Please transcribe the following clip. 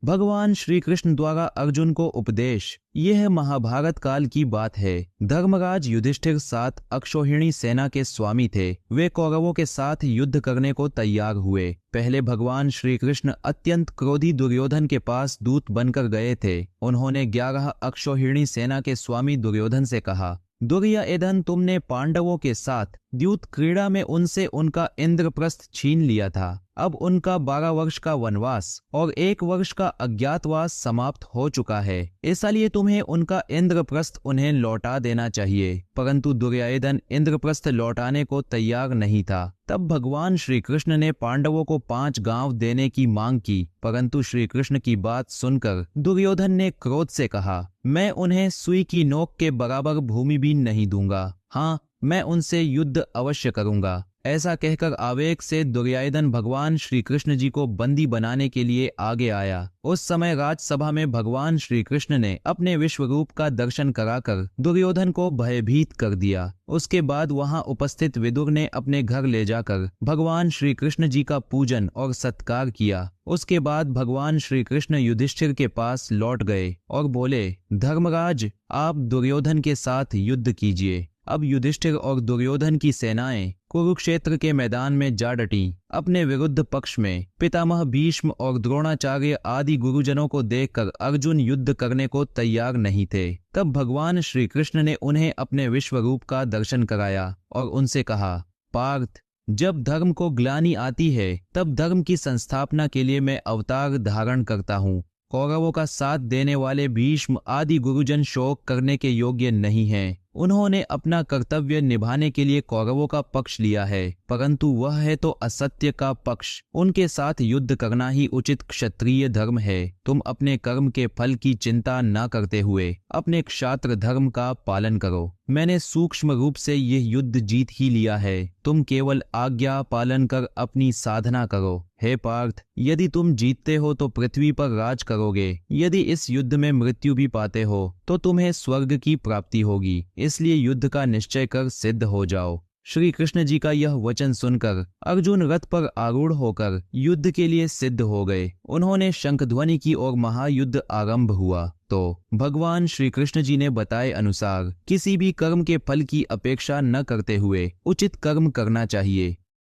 भगवान श्री कृष्ण द्वारा अर्जुन को उपदेश। यह महाभारत काल की बात है। धर्मराज युधिष्ठिर 7 अक्षौहिणी सेना के स्वामी थे। वे कौरवों के साथ युद्ध करने को तैयार हुए। पहले भगवान श्री कृष्ण अत्यंत क्रोधी दुर्योधन के पास दूत बनकर गए थे। उन्होंने 11 अक्षौहिणी सेना के स्वामी दुर्योधन से कहा, दुर्योधन, तुमने पांडवों के साथ द्यूत क्रीड़ा में उनसे उनका इंद्रप्रस्थ छीन लिया था। अब उनका 12 वर्ष का वनवास और 1 वर्ष का अज्ञातवास समाप्त हो चुका है। इसलिए तुम्हें उनका इंद्रप्रस्थ उन्हें लौटा देना चाहिए। परंतु दुर्योधन इंद्रप्रस्थ लौटाने को तैयार नहीं था। तब भगवान श्री कृष्ण ने पांडवों को 5 गांव देने की मांग की। परंतु श्री कृष्ण की बात सुनकर दुर्योधन ने क्रोध से कहा, मैं उन्हें सुई की नोक के बराबर भूमि भी नहीं दूंगा। हाँ, मैं उनसे युद्ध अवश्य करूंगा। ऐसा कहकर आवेग से दुर्योधन भगवान श्री कृष्ण जी को बंदी बनाने के लिए आगे आया। उस समय राजसभा में भगवान श्री कृष्ण ने अपने विश्व रूप का दर्शन कराकर दुर्योधन को भयभीत कर दिया। उसके बाद वहां उपस्थित विदुर ने अपने घर ले जाकर भगवान श्री कृष्ण जी का पूजन और सत्कार किया। उसके बाद भगवान श्री कृष्ण युधिष्ठिर के पास लौट गए और बोले, धर्मराज, आप दुर्योधन के साथ युद्ध कीजिए। अब युधिष्ठिर और दुर्योधन की सेनाएं कुरुक्षेत्र के मैदान में जा डटी। अपने विरुद्ध पक्ष में पितामह भीष्म और द्रोणाचार्य आदि गुरुजनों को देखकर अर्जुन युद्ध करने को तैयार नहीं थे। तब भगवान श्री कृष्ण ने उन्हें अपने विश्व रूप का दर्शन कराया और उनसे कहा, पार्थ, जब धर्म को ग्लानि आती है तब धर्म की संस्थापना के लिए मैं अवतार धारण करता हूँ। कौरवों का साथ देने वाले भीष्म आदि गुरुजन शोक करने के योग्य नहीं हैं। उन्होंने अपना कर्तव्य निभाने के लिए कौरवों का पक्ष लिया है, परंतु वह है तो असत्य का पक्ष। उनके साथ युद्ध करना ही उचित क्षत्रिय धर्म है। तुम अपने कर्म के फल की चिंता न करते हुए अपने क्षात्र धर्म का पालन करो। मैंने सूक्ष्म रूप से यह युद्ध जीत ही लिया है। तुम केवल आज्ञा पालन कर अपनी साधना करो। हे पार्थ, यदि तुम जीतते हो तो पृथ्वी पर राज करोगे। यदि इस युद्ध में मृत्यु भी पाते हो तो तुम्हें स्वर्ग की प्राप्ति होगी। इसलिए युद्ध का निश्चय कर सिद्ध हो जाओ। श्री कृष्ण जी का यह वचन सुनकर अर्जुन रथ पर आरूढ़ होकर युद्ध के लिए सिद्ध हो गए। उन्होंने शंख ध्वनि की और महायुद्ध आरंभ हुआ। तो भगवान श्री कृष्ण जी ने बताए अनुसार किसी भी कर्म के फल की अपेक्षा न करते हुए उचित कर्म करना चाहिए।